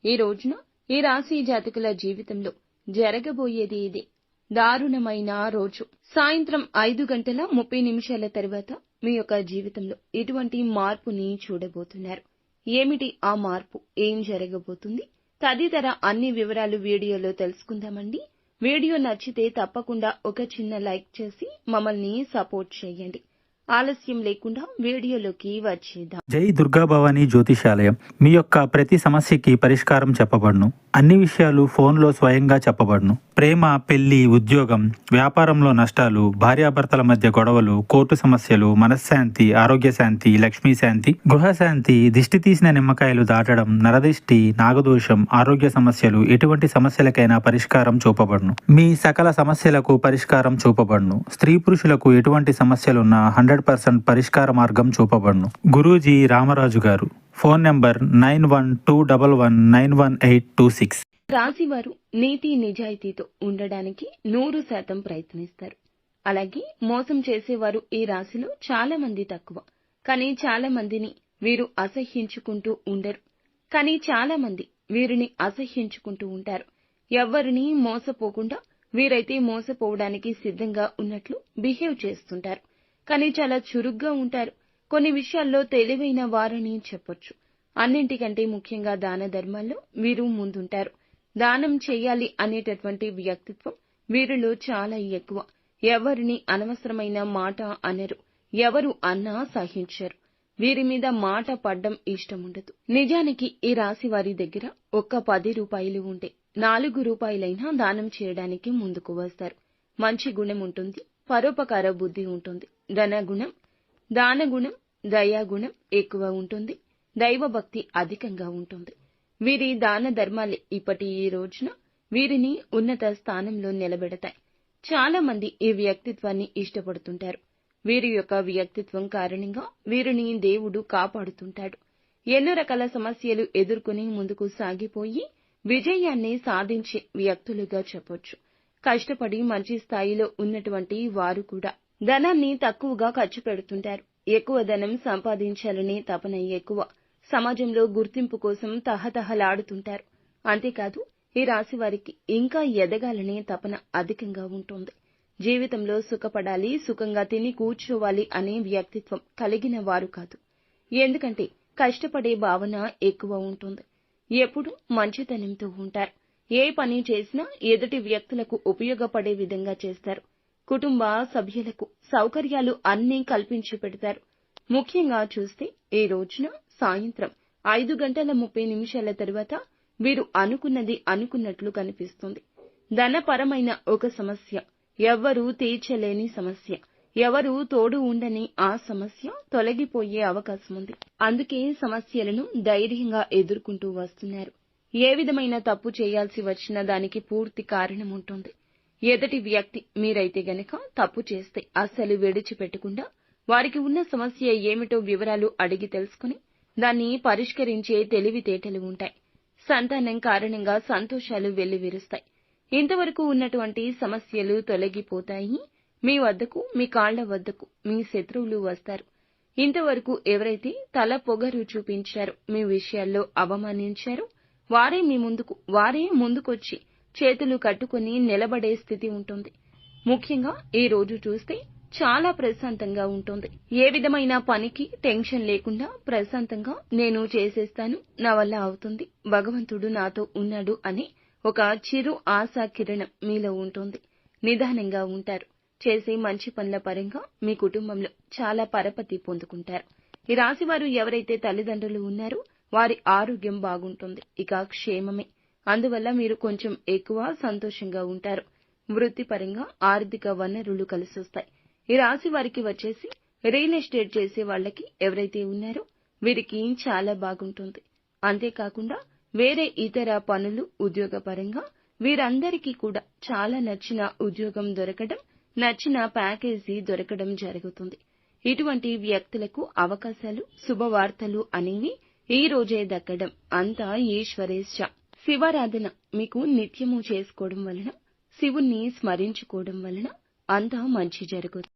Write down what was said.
ఈ రోజున ఈ రాశి జాతకుల జీవితంలో జరగబోయేది ఇదే. దారుణమైన రోజు. సాయంత్రం 5:30 తర్వాత మీ యొక్క జీవితంలో ఇటువంటి మార్పుని చూడబోతున్నారు. ఏమిటి ఆ మార్పు? ఏం జరగబోతుంది? తదితర అన్ని వివరాలు వీడియోలో తెలుసుకుందామండి. వీడియో నచ్చితే తప్పకుండా ఒక చిన్న లైక్ చేసి మమ్మల్ని సపోర్ట్ చేయండి. ఆలస్యం లేకుండా వీడియోలోకి వచ్చేద్దాం. జై దుర్గా భవానీ జ్యోతిషాలయం. మీ యొక్క ప్రతి సమస్యకి పరిష్కారం చెప్పబడును. అన్ని విషయాలు ఫోన్లో స్వయంగా చెప్పబడును. ప్రేమ, పెళ్లి, ఉద్యోగం, వ్యాపారంలో నష్టాలు, భార్యాభర్తల మధ్య గొడవలు, కోర్టు సమస్యలు, మనశ్శాంతి, ఆరోగ్య శాంతి, లక్ష్మీ శాంతి, గృహశాంతి, దిష్టి తీసిన నిమ్మకాయలు దాటడం, నరదిష్టి, నాగదోషం, ఆరోగ్య సమస్యలు, ఎటువంటి సమస్యలకైనా పరిష్కారం చూపబడును. మీ సకల సమస్యలకు పరిష్కారం చూపబడును. స్త్రీ పురుషులకు ఎటువంటి సమస్యలున్నా 100% పరిష్కార మార్గం చూపబడును. గురూజీ రామరాజు గారు. Phone number 9121191826. రాశివారు నీతి నిజాయితీతో ఉండడానికి 100% ప్రయత్నిస్తారు. అలాగే మోసం చేసేవారు ఈ రాశిలో చాలా మంది తక్కువ. కానీ చాలా మందిని వీరు అసహ్యించుకుంటూ ఉండరు. కానీ చాలా మంది వీరిని అసహ్యించుకుంటూ ఉంటారు. ఎవ్వరిని మోసపోకుండా వీరైతే మోసపోవడానికి సిద్ధంగా ఉన్నట్లు బిహేవ్ చేస్తుంటారు. కానీ చాలా చురుగ్గా ఉంటారు. కొన్ని విషయాల్లో తెలివైన వారని చెప్పొచ్చు. అన్నింటికంటే ముఖ్యంగా దాన ధర్మాల్లో వీరు ముందుంటారు. దానం చెయ్యాలి అనేటటువంటి వ్యక్తిత్వం వీరిలో చాలా ఎక్కువ. ఎవరిని అనవసరమైన మాట అనరు. ఎవరు అన్నా సహించరు. వీరి మీద మాట పడ్డం ఇష్టముండదు. నిజానికి ఈ రాశి వారి దగ్గర ఒక్క 10 రూపాయలు ఉంటే 4 రూపాయలైనా దానం చేయడానికి ముందుకు వస్తారు. మంచి గుణం ఉంటుంది. పరోపకార బుద్ధి ఉంటుంది. ధనగుణం, దానగుణం, దయాగుణం ఎక్కువ ఉంటుంది. దైవభక్తి అధికంగా ఉంటుంది. వీరి దాన ధర్మాలే ఇప్పటి ఈ రోజున వీరిని ఉన్నత స్థానంలో నిలబెడతాయి. చాలా మంది ఈ వ్యక్తిత్వాన్ని ఇష్టపడుతుంటారు. వీరి యొక్క వ్యక్తిత్వం కారణంగా వీరిని దేవుడు కాపాడుతుంటాడు. ఎన్నో రకాల సమస్యలు ఎదుర్కొని ముందుకు సాగిపోయి విజయాన్ని సాధించే వ్యక్తులుగా చెప్పొచ్చు. కష్టపడి మంచి స్థాయిలో ఉన్నటువంటి వారు కూడా ధనాన్ని తక్కువగా ఖర్చు పెడుతుంటారు. ఎక్కువ ధనం సంపాదించాలనే తపన ఎక్కువ. సమాజంలో గుర్తింపు కోసం తహతహలాడుతుంటారు. అంతేకాదు ఈ రాశి వారికి ఇంకా ఎదగాలనే తపన అధికంగా ఉంటుంది. జీవితంలో సుఖపడాలి, సుఖంగా తిని కూర్చోవాలి అనే వ్యక్తిత్వం కలిగిన వారు కాదు. ఎందుకంటే కష్టపడే భావన ఎక్కువ ఉంటుంది. ఎప్పుడూ మంచితనంతో ఉంటారు. ఏ పని చేసినా ఎదుటి వ్యక్తులకు ఉపయోగపడే విధంగా చేస్తారు. కుటుంబ సభ్యులకు సౌకర్యాలు అన్నీ కల్పించి పెడతారు. ముఖ్యంగా చూస్తే ఈ రోజున సాయంత్రం 5:30 తర్వాత వీరు అనుకున్నది అనుకున్నట్లు కనిపిస్తుంది. ధనపరమైన ఒక సమస్య, ఎవ్వరూ తీర్చలేని సమస్య, ఎవరూ తోడు ఉండని ఆ సమస్య తొలగిపోయే అవకాశం ఉంది. అందుకే సమస్యలను ధైర్యంగా ఎదుర్కొంటూ వస్తున్నారు. ఏ విధమైన తప్పు చేయాల్సి వచ్చినా దానికి పూర్తి కారణం ఉంటుంది. ఎదుటి వ్యక్తి మీరైతే గనక తప్పు చేస్తే అస్సలు విడిచిపెట్టకుండా వారికి ఉన్న సమస్య ఏమిటో వివరాలు అడిగి తెలుసుకుని దాన్ని పరిష్కరించే తెలివితేటలు ఉంటాయి. సంతానం కారణంగా సంతోషాలు వెల్లివిరుస్తాయి. ఇంతవరకు ఉన్నటువంటి సమస్యలు తొలగిపోతాయి. మీ వద్దకు, మీ కాళ్ల వద్దకు మీ శత్రువులు వస్తారు. ఇంతవరకు ఎవరైతే తల పొగరు చూపించారో, మీ విషయాల్లో అవమానించారో వారే ముందుకొచ్చి చేతులు కట్టుకుని నిలబడే స్థితి ఉంటుంది. ముఖ్యంగా ఈ రోజు చూస్తే చాలా ప్రశాంతంగా ఉంటుంది. ఏ విధమైన పనికి టెన్షన్ లేకుండా ప్రశాంతంగా నేను చేసేస్తాను, నా వల్ల అవుతుంది, భగవంతుడు నాతో ఉన్నాడు అనే ఒక చిరు ఆశా కిరణం మీలో ఉంటుంది. నిదానంగా ఉంటారు. చేసే మంచి పనుల పరంగా మీ కుటుంబంలో చాలా పరపతి పొందుకుంటారు. ఈ రాశి వారు ఎవరైతే తల్లిదండ్రులు ఉన్నారో వారి ఆరోగ్యం బాగుంటుంది. ఇక క్షేమమే. అందువల్ల మీరు కొంచెం ఎక్కువ సంతోషంగా ఉంటారు. వృత్తిపరంగా ఆర్థిక వనరులు కలిసొస్తాయి. ఈ రాశి వారికి వచ్చేసి రియల్ ఎస్టేట్ చేసే వాళ్ళకి ఎవరైతే ఉన్నారో వీరికి చాలా బాగుంటుంది. అంతేకాకుండా వేరే ఇతర పనులు, ఉద్యోగపరంగా వీరందరికీ కూడా చాలా నచ్చిన ఉద్యోగం దొరకడం, నచ్చిన ప్యాకేజీ దొరకడం జరుగుతుంది. ఇటువంటి వ్యక్తులకు అవకాశాలు, శుభవార్తలు అనేవి ఈ రోజే దక్కడం అంతా ఈశ్వరేచ్ఛ. శివారాధన మీకు నిత్యము చేసుకోవడం వలన, శివుణ్ణి స్మరించుకోవడం వలన అంతా మంచి జరుగుతుంది.